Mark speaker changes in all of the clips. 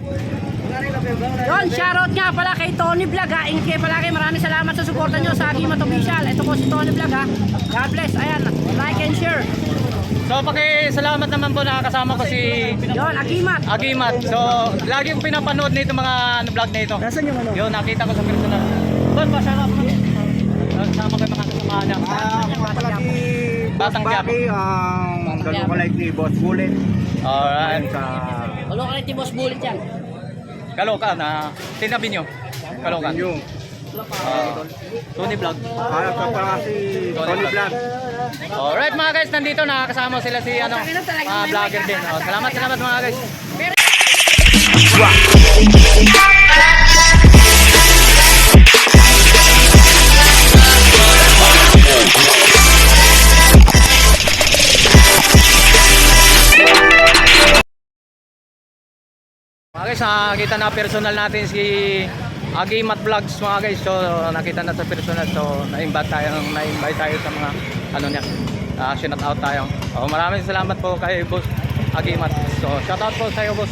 Speaker 1: Yon, shoutout nga pala kay Tony Vlog ha. Inke palagi, maraming salamat sa suporta nyo sa Agimat Official. Ito po si Tony Vlog ha. God bless. Ayan, like and share.
Speaker 2: So salamat naman po nakakasama ko si
Speaker 1: Yon, Agimat.
Speaker 2: Agimat. So lagi kong pinapanood nito mga vlog na ito.
Speaker 1: Nasaan yung ano?
Speaker 2: Yun, nakita ko sa personal. Boss, pasarap mo. Kasama ko yung mga kasama niya.
Speaker 3: Palagi
Speaker 2: Batang Quiapo.
Speaker 3: ang gano'n ko like ni Boss Bullet.
Speaker 2: Alright.
Speaker 3: Sa
Speaker 1: Walo ka rin Boss Bullet yan.
Speaker 2: Kalokan na tinabi nyo. Kalokan.
Speaker 3: yung
Speaker 2: Tony Vlog.
Speaker 3: kaya ka pala si Tony Vlog.
Speaker 2: Alright mga guys, nandito nakakasama sila si vlogger din. Salamat mga guys. Mga guys, nakita na personal natin si Agimat Vlogs mga guys. So nakita na sa personal, so na-invite tayo sa mga ano niya. Shout out tayo. Maraming salamat po kay Boss Agimat. So shout out po sa iyo, boss.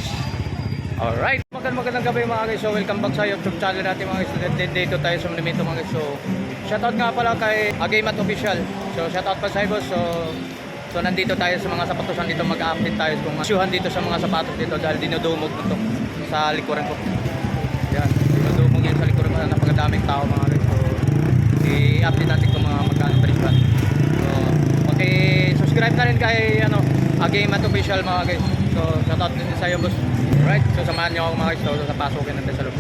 Speaker 2: Alright, magandang gabi mga guys. So welcome back sa YouTube channel natin mga guys. Dito tayo sa Monumento mga guys. So shout out nga pala kay Agimat Official. So shout out pa sa iyo, boss. So nandito tayo sa mga sapatosan dito, mag-update tayo kung asyuhan dito sa mga sapatos dito dahil dinudumog nito sa likuran ko. Yan, dinudumog yan sa likuran ko, napakadaming tao mga guys. So i-update natin kung mga magkano presyon. So subscribe na rin kay Agimat Official mga guys. So shoutout din sa iyo, boss. Alright, so samahan niyo ako mga guys. So sa pasukin natin sa loob.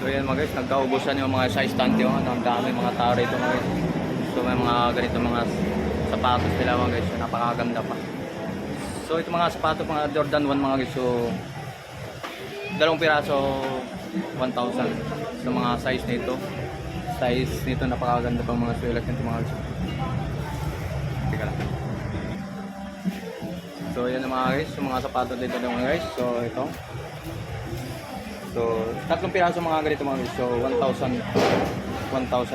Speaker 2: So yan mga guys, nagkaubusan yung mga size stand yung ang dami mga tao rito mga guys. So may mga ganito mga sapatos nila mga guys, napakaganda pa. So ito mga sapatos mga Jordan 1 mga guys, so dalawang piraso 1,000. So mga size nito napakaganda pa mga sulat nito mga guys. Teka lang. So yan mga guys, yung mga sapatos dito mga guys. So ito. So tatlong piraso mga ganito mga guys, so 1,000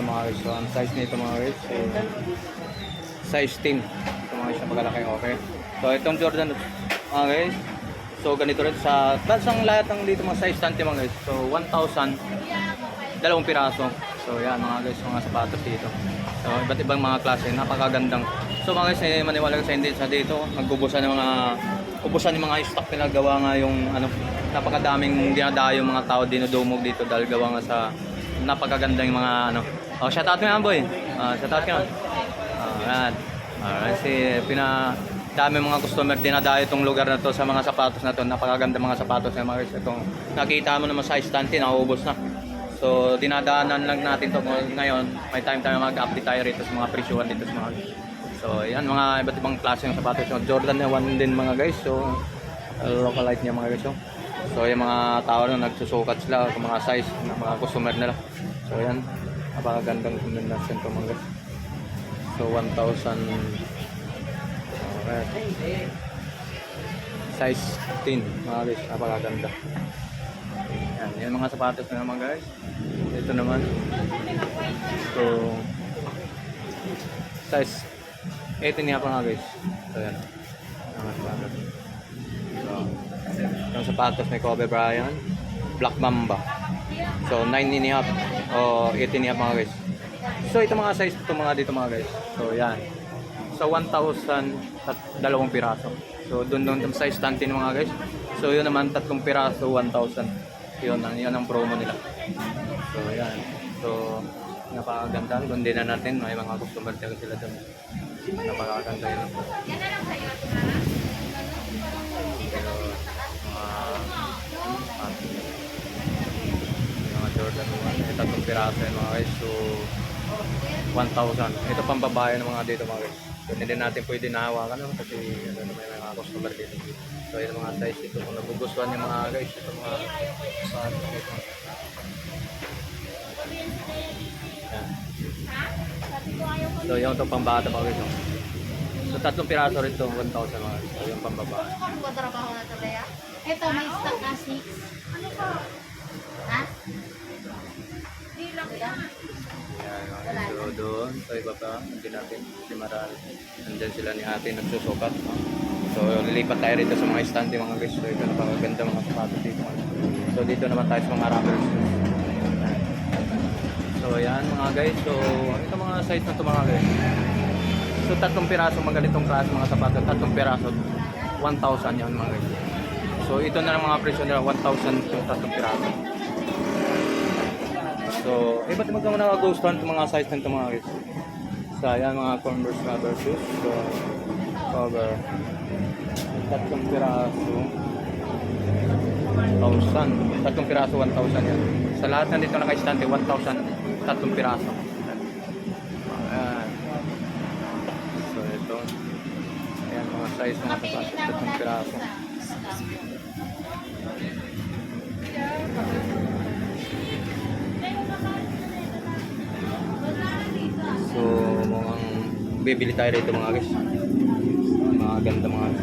Speaker 2: mga guys. So ang size nito mga guys, so size 10. So mga guys, napagkalaki, okay. So itong Jordan mga guys, so ganito rin sa ang lahat ng dito mga size 10 mga guys. So 1,000 dalawang piraso. So yan mga guys, mga sapatos dito. So iba't ibang mga klase, napakagandang. So mga guys, maniwala ka sa hindi sa dito, nagbubusan ng mga stock nila, gawa nga yung napakadaming dinadayo mga tao dinudumog dito dahil gawa nga sa napakaganda yung mga shoutout mo yan boy. Shoutout ka. Yan. Kasi dami mga customer dinadayo itong lugar na to sa mga sapatos na to. Napakaganda mga sapatos na mga guys. Itong nakita mo naman size 10, nauubos na. So dinadaanan lang natin to ngayon. May time tayo mag-update tayo rito sa mga presyuhan dito sa mga guys. So yan, mga iba't ibang klase ng sapatos. So, Jordan 1 din mga guys. So localite niya mga guys. So yung mga tao na nagsusukat sila ng mga size ng mga customer nila. So yan, napakagandang combination to mga guys. So 1,000 size 10 mga guys, napakaganda. Yan mga sapatos na mga guys. Ito naman. So size 18 niya pa mga guys. So yan, mga sapatos. So yung sapatos may Kobe Bryant, Black Mamba. So 9.5 o 18.5 mga guys. So ito mga size ito mga dito mga guys. So yan. So 1,000 at dalawang piraso. So doon size 10 mga guys. So yun naman tatlong piraso 1,000. Yun ang promo nila. So yan. So napakaganda. Doon din na natin, may mga customer talaga sila doon. Napakaganda yun. Mga Jordan 1, ito tatlong piraso yun mga guys. So 1,000. Ito pang babae ng mga dito mga guys. So hindi natin pwede nahawakan kasi may mga customer dito. So yung mga size dito kung nagugustuhan yung mga guys, ito mga sapatos dito. So yung ito pang bata mga guys. So tatlong piraso rin ito, 1,000 mga guys. So yung pang babae.
Speaker 4: Ito may stock na 6. Ano pa? Ha? Di lang yan.
Speaker 2: Yan, so doon, sa iba pa, hindi natin si Maral. Nandyan sila ni ate nagsusukat. So So lilipat tayo rito sa mga stand mga guys. So ito napakaganda mga sapatos dito. So dito naman tayo sa mga rubber shoes. So ayan mga guys. So ito mga size na ito mga guys. So 3 piraso mga ganitong klase mga sapatos. 3 piraso 1,000 yan mga guys. So ito na lang mga presyo nila 1,000 yung 3 piraso. So iba't ibang mga nakagustuhan itong mga size nito mga guys. So ayan mga Converse rubber shoes. So cover 3 piraso 1,000. 3 piraso 1,000 yan. Sa lahat na dito naka-stante 1,000 3 piraso. Ayan. So ito. Ayan mga size mga sapatos 3 piraso. So mukhang bibili tayo rito mga guys. Mga ganda mga ito.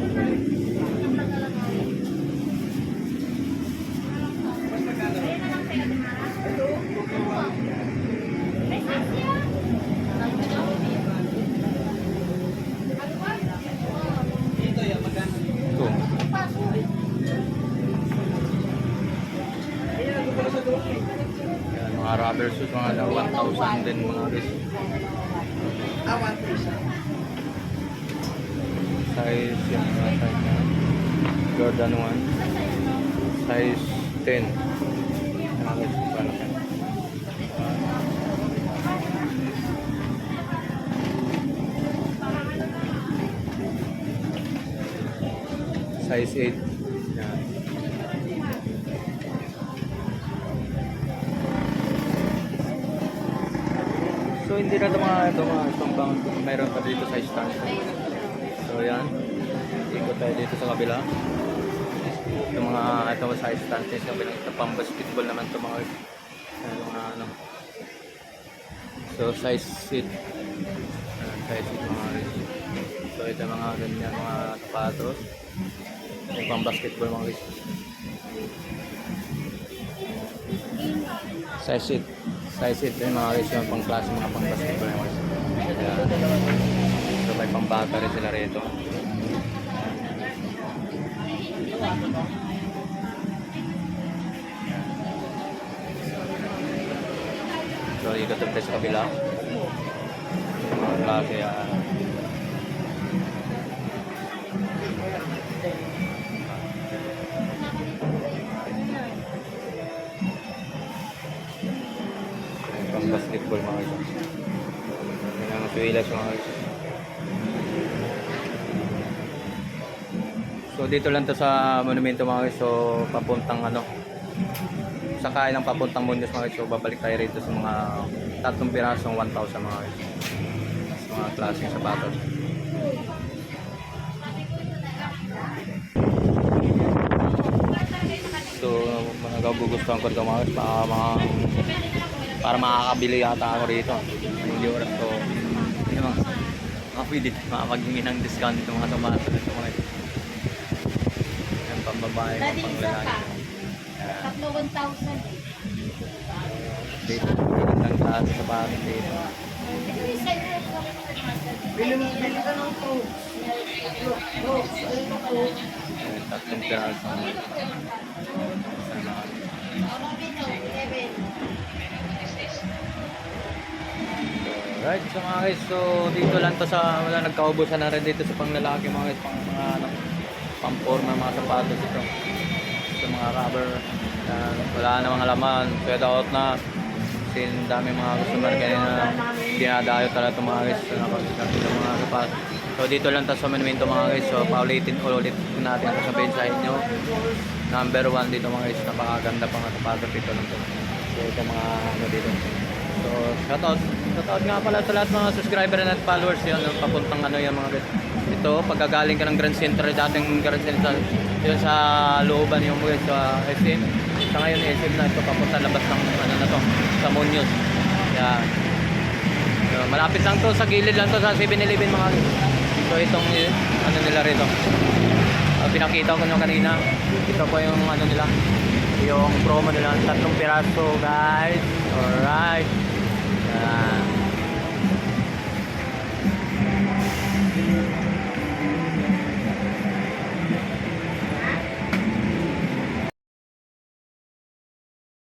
Speaker 2: Yan, mga rubber shoes mga 1,000 din mga guys. Size yung mga size na Jordan 1 size 10 mga guys paano yan size 8 yan. So hindi na ito mga itong bang mayroon pa dito sa stand. So yan, ikot tayo dito sa kabila. Ito sa stand sa kabila. Ito pang basketball naman ito mga ano. So size 8. Size 8 mga guys. So ito mga ganyan mga sapatos. Ito pang basketball mga guys. Size 8. Size 8 rin mga guys yung pang klase mga pang basketball mga guys. So may pambata rin sila rito. So ikot tayo sa kabila. Mga klase pang basketball mga guys. Yan ang suwilas mga guys. So dito lang to sa monumento mga guys. So papuntang sakay ng papuntang Muñoz mga guys. So babalik tayo rito sa mga 3 pirasong 1,000 mga guys. Sa mga klaseng sapatos. So mga gugustuhan ko ito mga guys. Para makakabili yata ako rito. Hindi oras. So yun mga pwede makapaghingi ng discount itong mga sapatos ito mga guys. Yan pambabae, panglalaki.
Speaker 4: Tatlo 1,000 eh.
Speaker 2: Dito, magandang klase sa bahay dito.
Speaker 3: Bili ka ng to.
Speaker 2: Ayan, 3 piraso. Right, so mga guys, so dito lang to sa nagkaubusan na rin dito sa panglalaki mga guys, pang-forma mga sapatos ito. Sa mga rubber, wala na mga laman, sweat out na. Kasi dami mga customer kanina dinadayo talaga ito mga guys, sa mga sapatos. So dito lang to sa monumento mga guys, so paulitin natin kung sabihin sa inyo. Number 1 dito mga guys, napakaganda pang sapatos dito lang to. So ito mga dito. So shoutout nga pala sa lahat mga subscriber and followers yun, papuntang yung mga guys. Ito, pagkagaling ka ng Grand Center, dating Grand Center, yun sa looban yung guys, sa SM. Sa ngayon SM na ito, papunta labas ng na to, sa Muñoz. Yan. So, malapit lang to, sa gilid lang to, sa 7-Eleven mga guys. So itong nila rito. Pinakita ko nyo kanina. Ito po yung nila, yung promo nila, 3 piraso guys. Alright.